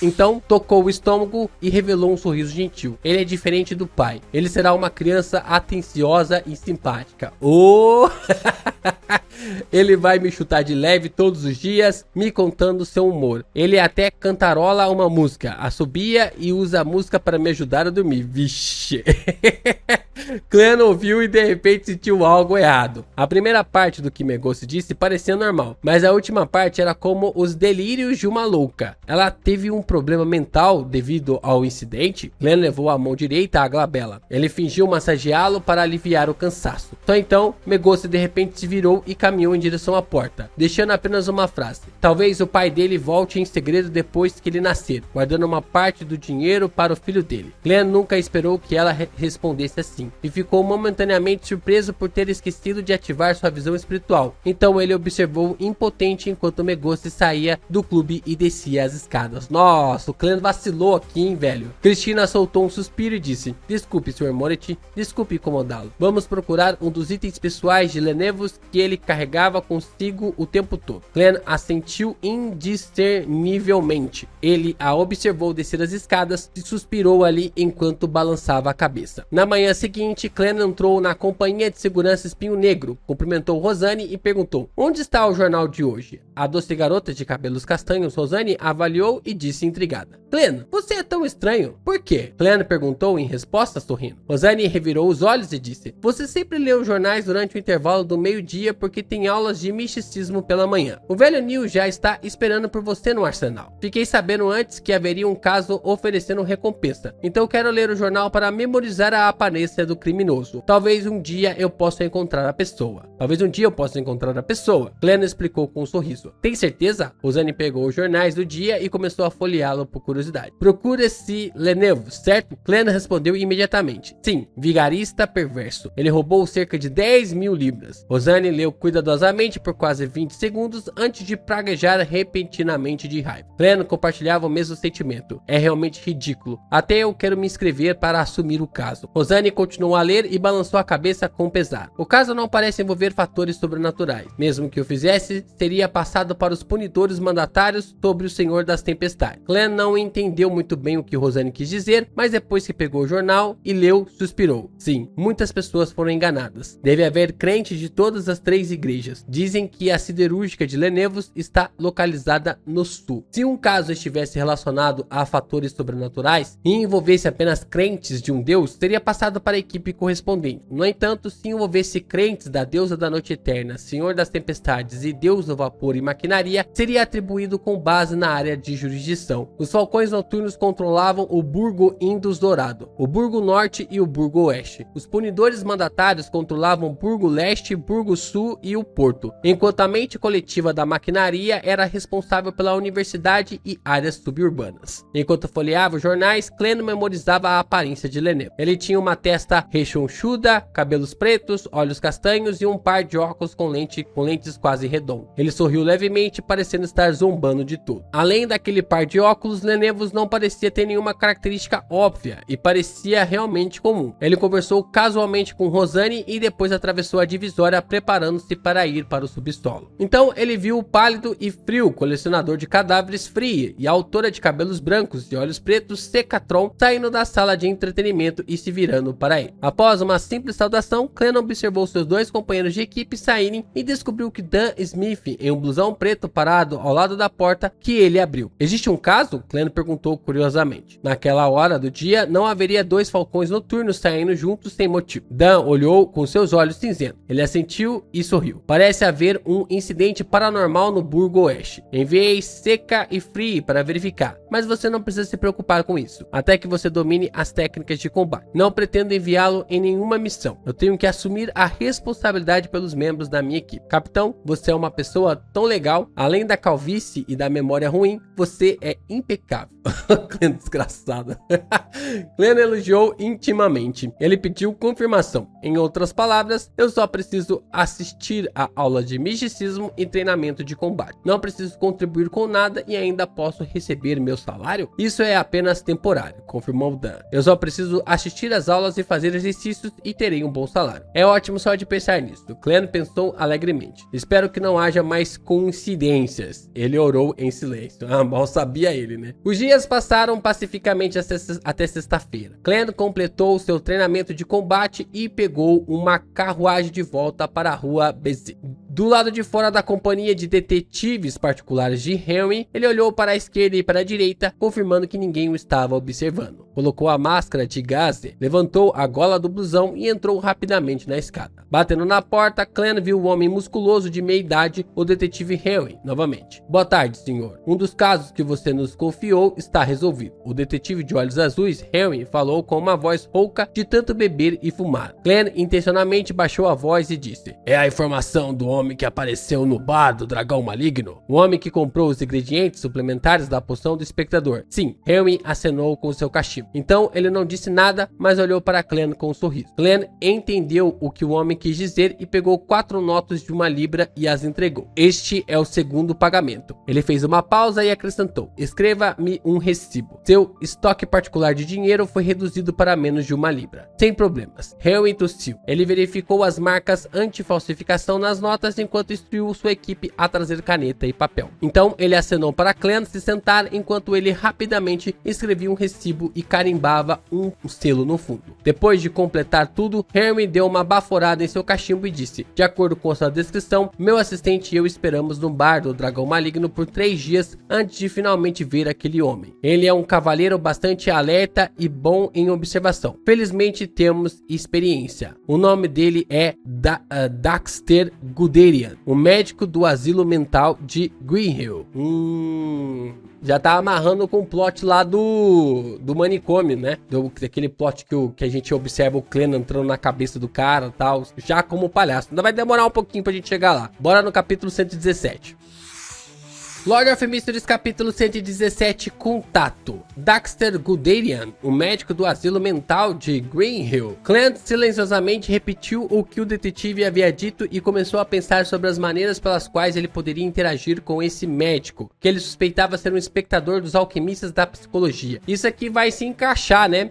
S2: Então tocou o estômago e revelou um sorriso gentil. Ele é diferente do pai. Ele será uma criança atenciosa e simpática. Oh! Ele vai me chutar de leve todos os dias, me contando seu humor. Ele até cantarola uma música, assobia e usa a música para me ajudar a dormir. Vixe! Clan ouviu e de repente sentiu algo errado. A primeira parte do que Megosi disse parecia normal, mas a última parte era como os delírios de uma louca. Ela teve um problema mental devido ao incidente. Clan levou a mão direita à glabela. Ele fingiu massageá-lo para aliviar o cansaço. Só então, Megosi de repente se virou e caminhou em direção à porta, deixando apenas uma frase: talvez o pai dele volte em segredo depois que ele nascer, guardando uma parte do dinheiro para o filho dele. Clan nunca esperou que ela respondesse assim, e ficou momentaneamente surpreso por ter esquecido de ativar sua visão espiritual. Então ele observou impotente enquanto Megosi saía do clube e descia as escadas. Nossa, o Clan vacilou aqui, hein, velho. Cristina soltou um suspiro e disse: desculpe, Sr. Moretti, desculpe incomodá-lo. Vamos procurar um dos itens pessoais de Lenevos que ele carregava consigo o tempo todo. Clan assentiu indiscernivelmente. Ele a observou descer as escadas e suspirou ali enquanto balançava a cabeça. Na manhã seguinte, Clan entrou na companhia de segurança Espinho Negro, cumprimentou Rosane e perguntou: onde está o jornal de hoje? A doce garota de cabelos castanhos, Rosane, avaliou e disse intrigada: Clan, você é tão estranho. Por quê? Clan perguntou em resposta, sorrindo. Rosane revirou os olhos e disse: você sempre lê os jornais durante o intervalo do meio-dia porque tem aulas de misticismo pela manhã. O velho Neil já está esperando por você no arsenal. Fiquei sabendo antes que haveria um caso oferecendo recompensa, então quero ler o jornal para memorizar a aparência do criminoso. Talvez um dia eu possa encontrar a pessoa. Clan explicou com um sorriso. Tem certeza? Rosane pegou os jornais do dia e começou a folheá-lo por curiosidade. Procura-se Lenevos, certo? Clan respondeu imediatamente. Sim, vigarista perverso. Ele roubou cerca de 10.000 libras. Rosane leu cuidadosamente por quase 20 segundos antes de praguejar repentinamente de raiva. Clan compartilhava o mesmo sentimento. É realmente ridículo. Até eu quero me inscrever para assumir o caso. Rosane continuou a ler e balançou a cabeça com pesar. O caso não parece envolver fatores sobrenaturais. Mesmo que o fizesse, seria passado para os punidores mandatários sobre o Senhor das Tempestades. Clan não entendeu muito bem o que Rosane quis dizer, mas depois que pegou o jornal e leu, suspirou. Sim, muitas pessoas foram enganadas. Deve haver crentes de todas as 3 igrejas. Dizem que a siderúrgica de Lenevos está localizada no sul. Se um caso estivesse relacionado a fatores sobrenaturais e envolvesse apenas crentes de um deus, teria passado para a equipe correspondente. No entanto, se envolvesse crentes da deusa da noite eterna, Senhor das Tempestades e deus do vapor e maquinaria, seria atribuído com base na área de jurisdição. Os falcões noturnos controlavam o Burgo Indus Dourado, o Burgo Norte e o Burgo Oeste. Os punidores mandatários controlavam o Burgo Leste, Burgo Sul e o porto, enquanto a mente coletiva da maquinaria era responsável pela universidade e áreas suburbanas. Enquanto folheava os jornais, Cleno memorizava a aparência de Lenevo. Ele tinha uma testa rechonchuda, cabelos pretos, olhos castanhos e um par de óculos com lentes quase redondas. Ele sorriu levemente, parecendo estar zombando de tudo. Além daquele par de óculos, Lenevos não parecia ter nenhuma característica óbvia e parecia realmente comum. Ele conversou casualmente com Rosanne e depois atravessou a divisória, preparando-se para ir para o subsolo. Então ele viu o pálido e frio colecionador de cadáveres Free e a autora de cabelos brancos e olhos pretos Secatron saindo da sala de entretenimento e se virando para ele. Após uma simples saudação, Cleno observou seus dois companheiros de equipe saírem e descobriu que Dan Smith, em um blusão preto parado ao lado da porta que ele abriu. Existe um caso? Cleno perguntou curiosamente. Naquela hora do dia, não haveria dois falcões noturnos saindo juntos sem motivo. Dan olhou com seus olhos cinzentos. Ele assentiu e sorriu. Parece haver um incidente paranormal no Burgo Oeste. Enviei Seca e Free para verificar, mas você não precisa se preocupar com isso, até que você domine as técnicas de combate. Não pretendo enviá-lo em nenhuma missão. Eu tenho que assumir a responsabilidade pelos membros da minha equipe. Capitão, você é uma pessoa tão legal. Além da calvície e da memória ruim, você é impecável. Cleno desgraçado. Cleno elogiou intimamente. Ele pediu confirmação. Em outras palavras, eu só preciso assistir a aula de misticismo e treinamento de combate. Não preciso contribuir com nada e ainda posso receber meu salário? Isso é apenas temporário, confirmou Dan. Eu só preciso assistir às aulas e fazer exercícios e terei um bom salário. É ótimo só de pensar nisso. Cleno pensou alegremente. Espero que não haja mais coincidências. Ele orou em silêncio. Mal sabia ele, né? Os dias passaram pacificamente até sexta-feira. Cleno completou seu treinamento de combate e pegou uma carruagem de volta para a rua Bezê. Do lado de fora da companhia de detetives particulares de Henry, ele olhou para a esquerda e para a direita, confirmando que ninguém o estava observando. Colocou a máscara de gaze, levantou a gola do blusão e entrou rapidamente na escada. Batendo na porta, Cleno viu o homem musculoso de meia idade, o detetive Henry, novamente. Boa tarde, senhor. Um dos casos que você nos confiou está resolvido. O detetive de olhos azuis, Henry, falou com uma voz rouca de tanto beber e fumar. Cleno intencionalmente baixou a voz e disse: é a informação do homem que apareceu no bar do dragão maligno? O homem que comprou os ingredientes suplementares da poção do espectador. Sim, Henry acenou com seu cachimbo. Então ele não disse nada, mas olhou para Cleno com um sorriso. Cleno entendeu o que o homem quis dizer e pegou 4 notas de 1 libra e as entregou. Este é o segundo pagamento. Ele fez uma pausa e acrescentou: escreva-me um recibo. Seu estoque particular de dinheiro foi reduzido para menos de 1 libra. Sem problemas. Henry tossiu. Ele verificou as marcas anti-falsificação nas notas enquanto instruiu sua equipe a trazer caneta e papel. Então ele acenou para Cleno se sentar enquanto ele rapidamente escrevia um recibo e carimbava um selo no fundo. Depois de completar tudo, Henry deu uma baforada em seu cachimbo e disse: de acordo com sua descrição, meu assistente e eu esperamos no bar do dragão maligno por 3 dias antes de finalmente ver aquele homem. Ele é um cavaleiro bastante alerta e bom em observação. Felizmente temos experiência. O nome dele é Daxter Guderian, o médico do asilo mental de Greenhill. Já tá amarrando com o plot lá do manicômio, né? Daquele plot que a gente observa o Cleno entrando na cabeça do cara e tal, já como palhaço. Ainda vai demorar um pouquinho pra gente chegar lá. Bora no capítulo 117. Lord of Mysteries, capítulo 117, Contato. Daxter Guderian, o médico do asilo mental de Greenhill. Cleno silenciosamente repetiu o que o detetive havia dito e começou a pensar sobre as maneiras pelas quais ele poderia interagir com esse médico, que ele suspeitava ser um espectador dos alquimistas da psicologia. Isso aqui vai se encaixar, né?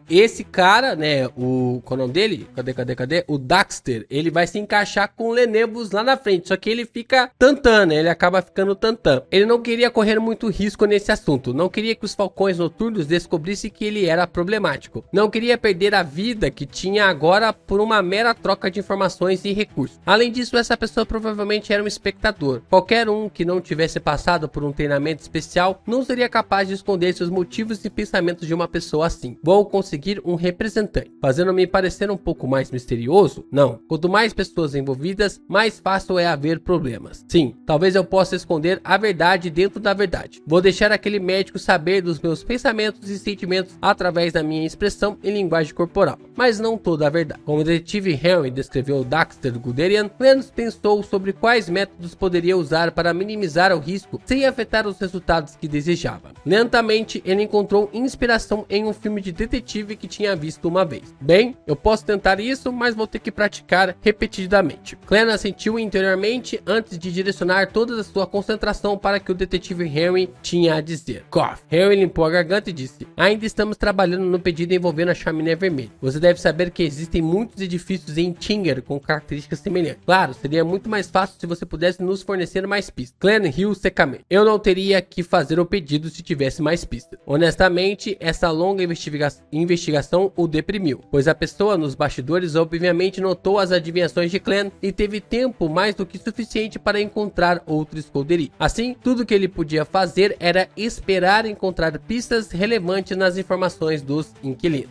S2: Esse cara, né, qual é o nome dele? Cadê? O Daxter, ele vai se encaixar com o Lenevos lá na frente, só que ele fica tantã, né? Ele acaba ficando tantã. Ele não queria correr muito risco nesse assunto, não queria que os falcões noturnos descobrissem que ele era problemático, não queria perder a vida que tinha agora por uma mera troca de informações e recursos. Além disso, essa pessoa provavelmente era um espectador. Qualquer um que não tivesse passado por um treinamento especial não seria capaz de esconder seus motivos e pensamentos de uma pessoa assim. Vou conseguir um representante, fazendo-me parecer um pouco mais misterioso? Não. Quanto mais pessoas envolvidas, mais fácil é haver problemas. Sim, talvez eu possa esconder esconder a verdade dentro da verdade. Vou deixar aquele médico saber dos meus pensamentos e sentimentos através da minha expressão e linguagem corporal, mas não toda a verdade. Como o detetive Henry descreveu Dexter Guderian, Clance pensou sobre quais métodos poderia usar para minimizar o risco sem afetar os resultados que desejava. Lentamente, ele encontrou inspiração em um filme de detetive que tinha visto uma vez. Bem, eu posso tentar isso, mas vou ter que praticar repetidamente. Clance assentiu interiormente antes de direcionar toda a sua concentração para o que o detetive Henry tinha a dizer. Cough. Henry limpou a garganta e disse: ainda estamos trabalhando no pedido envolvendo a chaminé vermelha. Você deve saber que existem muitos edifícios em Tinger com características semelhantes. Claro, seria muito mais fácil se você pudesse nos fornecer mais pistas. Clance riu secamente. Eu não teria que fazer o pedido se tivesse mais pistas. Honestamente, essa longa investigação o deprimiu, pois a pessoa nos bastidores obviamente notou as adivinhações de Clance e teve tempo mais do que suficiente para encontrar outro esconderijo. Assim, tudo que ele podia fazer era esperar encontrar pistas relevantes nas informações dos inquilinos.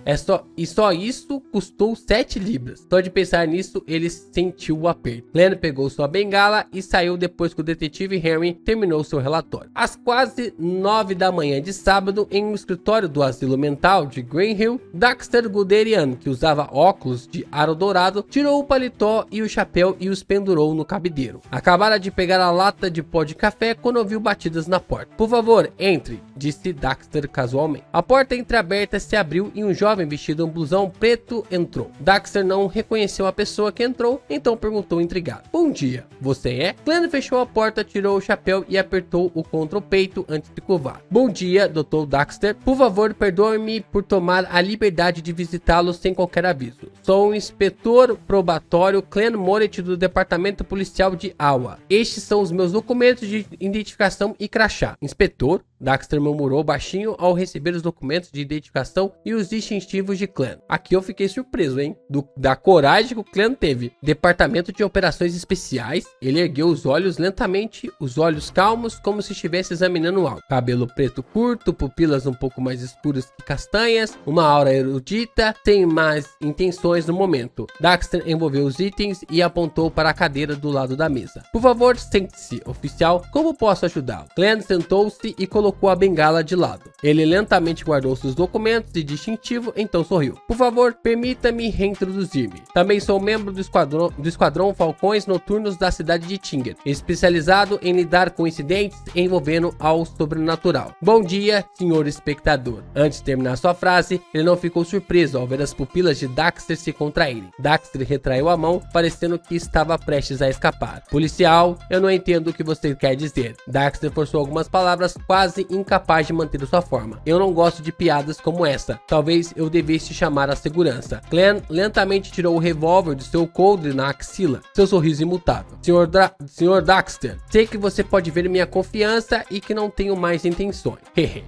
S2: Só isso custou 7 libras. Só de pensar nisso, ele sentiu o aperto. Clance pegou sua bengala e saiu depois que o detetive Henry terminou seu relatório. Às quase 9 da manhã de sábado, em um escritório do asilo mental de Green Hill, Dexter Guderian, que usava óculos de aro dourado, tirou o paletó e o chapéu e os pendurou no cabideiro. Acabara de pegar a lata de pó de café quando ouviu batidas na porta. Por favor, entre, disse Dexter casualmente. A porta entreaberta se abriu e um jovem vestido em um blusão preto entrou. Dexter não reconheceu a pessoa que entrou, então perguntou intrigado: bom dia, você é? Clance fechou a porta, tirou o chapéu e apertou o contra o peito antes de curvar. Bom dia, Dr. Dexter. Por favor, perdoe-me por tomar a liberdade de visitá-lo sem qualquer aviso. Sou o inspetor probatório Clance Moret do Departamento Policial de Iowa. Estes são os meus documentos de identificação e crachá. Inspetor? Dexter murmurou baixinho ao receber os documentos de identificação e os distintivos de Clance. Aqui eu fiquei surpreso, hein? Da coragem que o Clance teve. Departamento de Operações Especiais. Ele ergueu os olhos lentamente, os olhos calmos, como se estivesse examinando algo. Cabelo preto curto, pupilas um pouco mais escuras que castanhas, uma aura erudita, sem mais intenções no momento. Dexter envolveu os itens e apontou para a cadeira do lado da mesa. Por favor, sente-se, oficial. Como posso ajudá-lo? Clance sentou-se e colocou a bengala de lado. Ele lentamente guardou seus documentos de distintivo, então sorriu. Por favor, permita-me reintroduzir-me. Também sou membro do esquadrão Falcões Noturnos da cidade de Tinger, especializado em lidar com incidentes envolvendo ao sobrenatural. Bom dia, senhor espectador. Antes de terminar sua frase, ele não ficou surpreso ao ver as pupilas de Dexter se contraírem. Dexter retraiu a mão, parecendo que estava prestes a escapar. Policial, eu não entendo o que você quer dizer. Dexter forçou algumas palavras, quase incapaz de manter sua forma. Eu não gosto de piadas como essa. Talvez eu devesse chamar a segurança. Clance lentamente tirou o revólver de seu coldre na axila, seu sorriso imutável. Senhor Dexter, sei que você pode ver minha confiança e que não tenho mais intenções.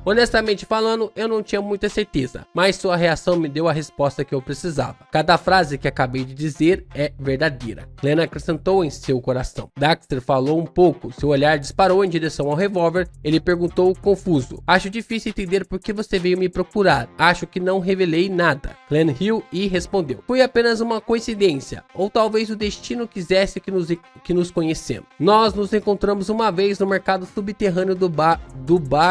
S2: Honestamente falando, eu não tinha muita certeza, mas sua reação me deu a resposta que eu precisava. Cada frase que acabei de dizer é verdadeira. Clance acrescentou em seu coração. Dexter falou um pouco, seu olhar disparou em direção ao revólver. Ele perguntou confuso: acho difícil entender por que você veio me procurar. Acho que não revelei nada. Clance riu e respondeu: foi apenas uma coincidência, ou talvez o destino quisesse que nos conhecemos. Nós nos encontramos uma vez no mercado subterrâneo do bar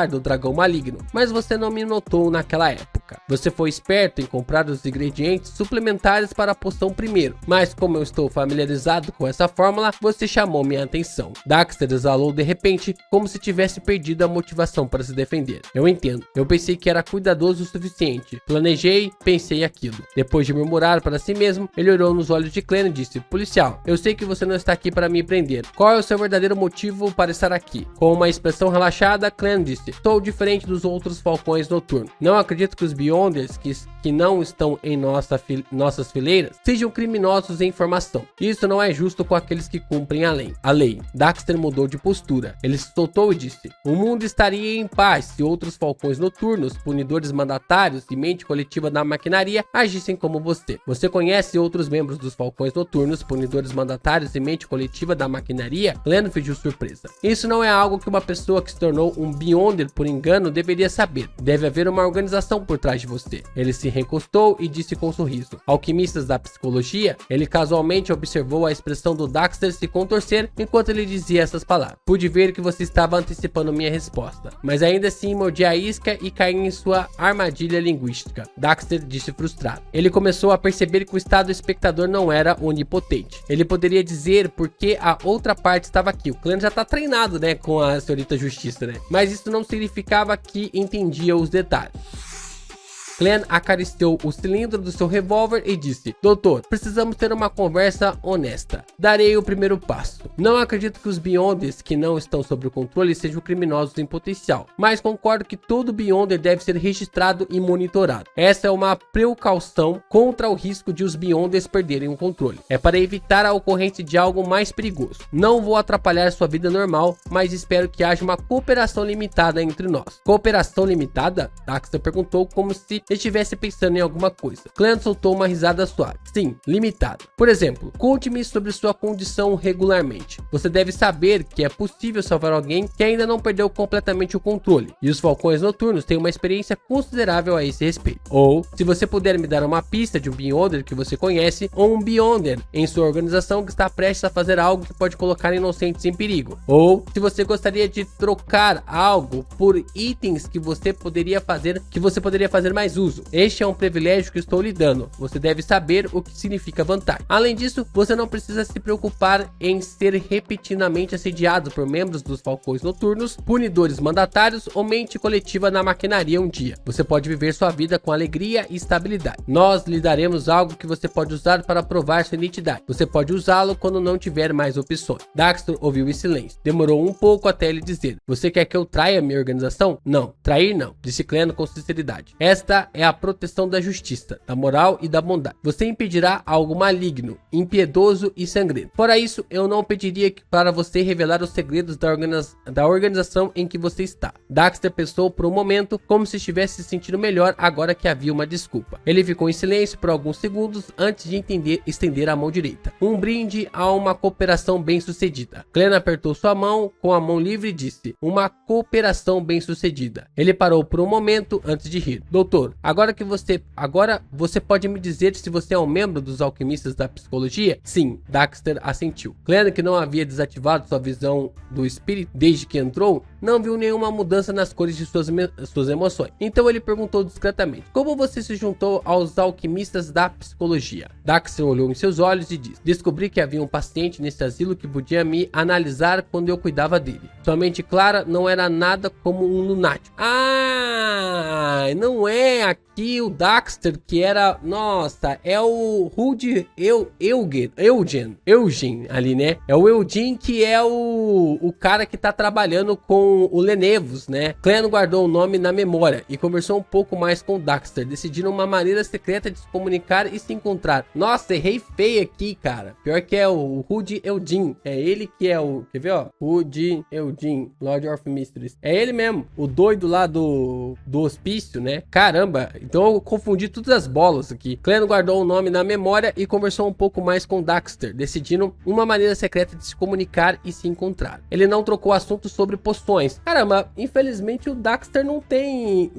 S2: do Dragão Maligno, mas você não me notou naquela época. Você foi esperto em comprar os ingredientes suplementares para a poção primeiro, mas como eu estou familiarizado com essa fórmula, você chamou minha atenção. Dexter exalou de repente, como se tivesse perdido a motivação para se defender. Eu entendo. Eu pensei que era cuidadoso o suficiente. Planejei, pensei aquilo. Depois de murmurar para si mesmo, ele olhou nos olhos de Clance e disse: policial, eu sei que você não está aqui para me prender. Qual é o seu verdadeiro motivo para estar aqui? Com uma expressão relaxada, Clance disse: sou diferente dos outros falcões noturnos. Não acredito que os Beyonders que não estão em nossas fileiras sejam criminosos em formação. Isso não é justo com aqueles que cumprem a lei. Dexter mudou de postura. Ele se soltou e disse: o mundo estaria em paz se outros falcões noturnos, punidores mandatários e mente coletiva da maquinaria agissem como você. Você conhece outros membros dos falcões noturnos, punidores mandatários e mente coletiva da maquinaria? Clance fingiu surpresa. Isso não é algo que uma pessoa que se tornou um Beyonder por engano deveria saber. Deve haver uma organização por trás atrás de você. Ele se recostou e disse com um sorriso: alquimistas da psicologia? Ele casualmente observou a expressão do Daxter se contorcer enquanto ele dizia essas palavras. Pude ver que você estava antecipando minha resposta, mas ainda assim mordi a isca e caí em sua armadilha linguística. Daxter disse frustrado. Ele começou a perceber que o estado do espectador não era onipotente. Ele poderia dizer porque a outra parte estava aqui. O Clan já tá treinado, né, com a senhorita Justiça, né? Mas isso não significava que entendia os detalhes. Clan acariciou o cilindro do seu revólver e disse: doutor, precisamos ter uma conversa honesta. Darei o primeiro passo. Não acredito que os Beyonders que não estão sob o controle sejam criminosos em potencial, mas concordo que todo Beyonder deve ser registrado e monitorado. Essa é uma precaução contra o risco de os Beyonders perderem o controle. É para evitar a ocorrência de algo mais perigoso. Não vou atrapalhar sua vida normal, mas espero que haja uma cooperação limitada entre nós. Cooperação limitada? Daxter perguntou como se estivesse pensando em alguma coisa. Clan soltou uma risada suave. Sim, limitado. Por exemplo, conte-me sobre sua condição regularmente. Você deve saber que é possível salvar alguém que ainda não perdeu completamente o controle, e os Falcões Noturnos têm uma experiência considerável a esse respeito. Ou, se você puder me dar uma pista de um Beyonder que você conhece, ou um Beyonder em sua organização que está prestes a fazer algo que pode colocar inocentes em perigo. Ou, se você gostaria de trocar algo por itens que você poderia fazer mais uso. Este é um privilégio que estou lhe dando. Você deve saber o que significa vantagem. Além disso, você não precisa se preocupar em ser repetidamente assediado por membros dos Falcões Noturnos, punidores mandatários ou mente coletiva na maquinaria um dia. Você pode viver sua vida com alegria e estabilidade. Nós lhe daremos algo que você pode usar para provar sua identidade. Você pode usá-lo quando não tiver mais opções. Daxter ouviu em silêncio. Demorou um pouco até ele dizer: você quer que eu traia minha organização? Não, trair não, disse Clan com sinceridade. Esta é a proteção da justiça, da moral e da bondade. Você impedirá algo maligno, impiedoso e sangrento. Fora isso, eu não pediria para você revelar os segredos da organização em que você está. Daxter pensou por um momento, como se estivesse se sentindo melhor agora que havia uma desculpa. Ele ficou em silêncio por alguns segundos antes de estender a mão direita. Um brinde a uma cooperação bem-sucedida. Clan apertou sua mão com a mão livre e disse: uma cooperação bem-sucedida. Ele parou por um momento antes de rir. Doutor, agora você pode me dizer se você é um membro dos alquimistas da psicologia? Sim, Daxter assentiu. Clan, que não havia desativado sua visão do espírito desde que entrou, não viu nenhuma mudança nas cores de suas emoções. Então ele perguntou discretamente: como você se juntou aos alquimistas da psicologia? Daxter olhou em seus olhos e disse: descobri que havia um paciente nesse asilo que podia me analisar quando eu cuidava dele. Sua mente clara não era nada como um lunático. Ah, não é aqui o Daxter que era... Nossa, é o Rudy Eugen ali, né? É o Eugene que é o cara que tá trabalhando com o Lenevos, né? Clan guardou o nome na memória e conversou um pouco mais com o Daxter, decidindo uma maneira secreta de se comunicar e se encontrar. Nossa, errei feio aqui, cara. Pior que é o Rudy Eugene. É ele que é o... Quer ver, ó? Rudy Eugene, Lord of Mysteries. É ele mesmo. O doido lá do hospício, né? Caramba, então eu confundi todas as bolas aqui. Clan guardou o nome na memória e conversou um pouco mais com Daxter, decidindo uma maneira secreta de se comunicar e se encontrar. Ele não trocou assunto sobre poções. Caramba, infelizmente o Daxter não tem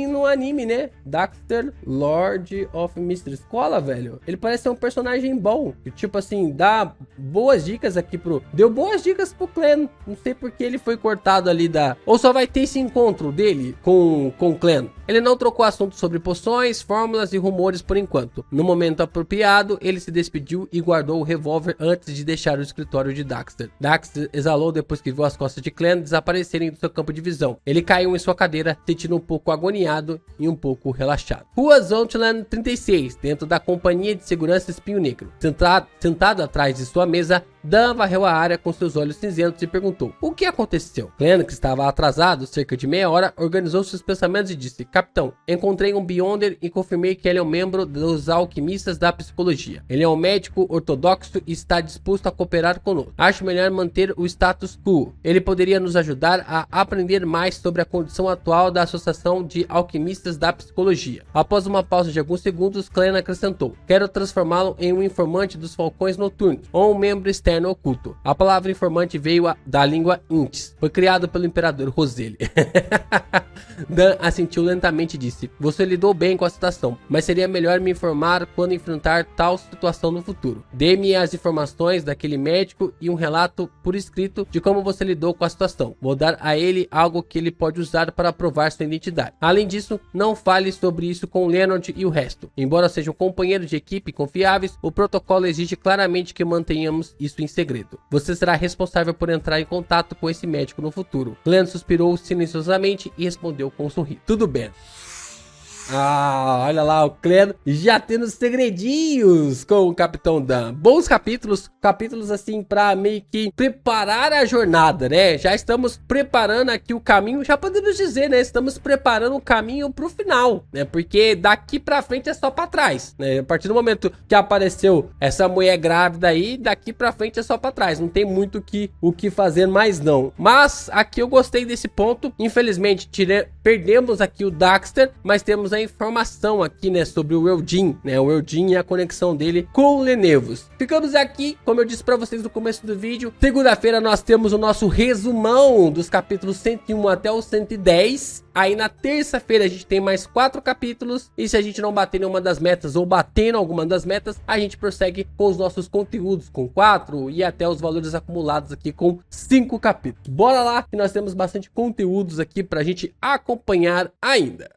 S2: no anime, né? Daxter, Lord of Mysteries. Cola, velho. Ele parece ser um personagem bom. Tipo assim, dá boas dicas aqui deu boas dicas pro Clan. Não sei porque ele foi cortado ali ou só vai ter esse encontro dele com o Clan. Ele não trocou assunto sobre poções, fórmulas e rumores por enquanto. No momento apropriado, ele se despediu e guardou o revólver antes de deixar o escritório de Daxter. Daxter exalou depois que viu as costas de Clan desaparecerem do seu campo de visão. Ele caiu em sua cadeira, sentindo um pouco agoniado e um pouco relaxado. Rua Zontland 36, dentro da companhia de segurança Espinho Negro. Sentado atrás de sua mesa, Dan varreu a área com seus olhos cinzentos e perguntou: o que aconteceu? Clan, que estava atrasado cerca de meia hora, organizou seus pensamentos e disse: capitão, encontrei um Beyonder e confirmei que ele é um membro dos alquimistas da psicologia. Ele é um médico ortodoxo e está disposto a cooperar conosco. Acho melhor manter o status quo. Ele poderia nos ajudar a aprender mais sobre a condição atual da Associação de Alquimistas da Psicologia. Após uma pausa de alguns segundos, Clan acrescentou: quero transformá-lo em um informante dos Falcões Noturnos ou um membro externo inferno oculto. A palavra informante veio da língua Intis. Foi criado pelo imperador Roseli. Dan assentiu lentamente e disse: você lidou bem com a situação, mas seria melhor me informar quando enfrentar tal situação no futuro. Dê-me as informações daquele médico e um relato por escrito de como você lidou com a situação. Vou dar a ele algo que ele pode usar para provar sua identidade. Além disso, não fale sobre isso com Leonard e o resto. Embora sejam companheiros de equipe confiáveis, o protocolo exige claramente que mantenhamos isso em segredo. Você será responsável por entrar em contato com esse médico no futuro. Glenn suspirou silenciosamente e respondeu com um sorriso. Tudo bem. Ah, olha lá o Cleno já tendo segredinhos com o Capitão Dan. Bons capítulos assim pra meio que preparar a jornada, né? Já estamos preparando aqui o caminho, já podemos dizer, né? Estamos preparando o caminho pro final, né? Porque daqui pra frente é só pra trás, né? A partir do momento que apareceu essa mulher grávida aí, daqui pra frente é só pra trás. Não tem muito o que fazer mais não. Mas aqui eu gostei desse ponto. Infelizmente perdemos aqui o Daxter, mas temos a informação aqui, né, sobre o Eldin, né, o Eldin e a conexão dele com o Lenevos. Ficamos aqui, como eu disse pra vocês no começo do vídeo, segunda-feira nós temos o nosso resumão dos capítulos 101 até o 110, aí na terça-feira a gente tem mais 4 capítulos, e se a gente não bater nenhuma das metas ou batendo alguma das metas, a gente prossegue com os nossos conteúdos, com 4 e até os valores acumulados aqui com 5 capítulos. Bora lá, que nós temos bastante conteúdos aqui pra gente acompanhar ainda.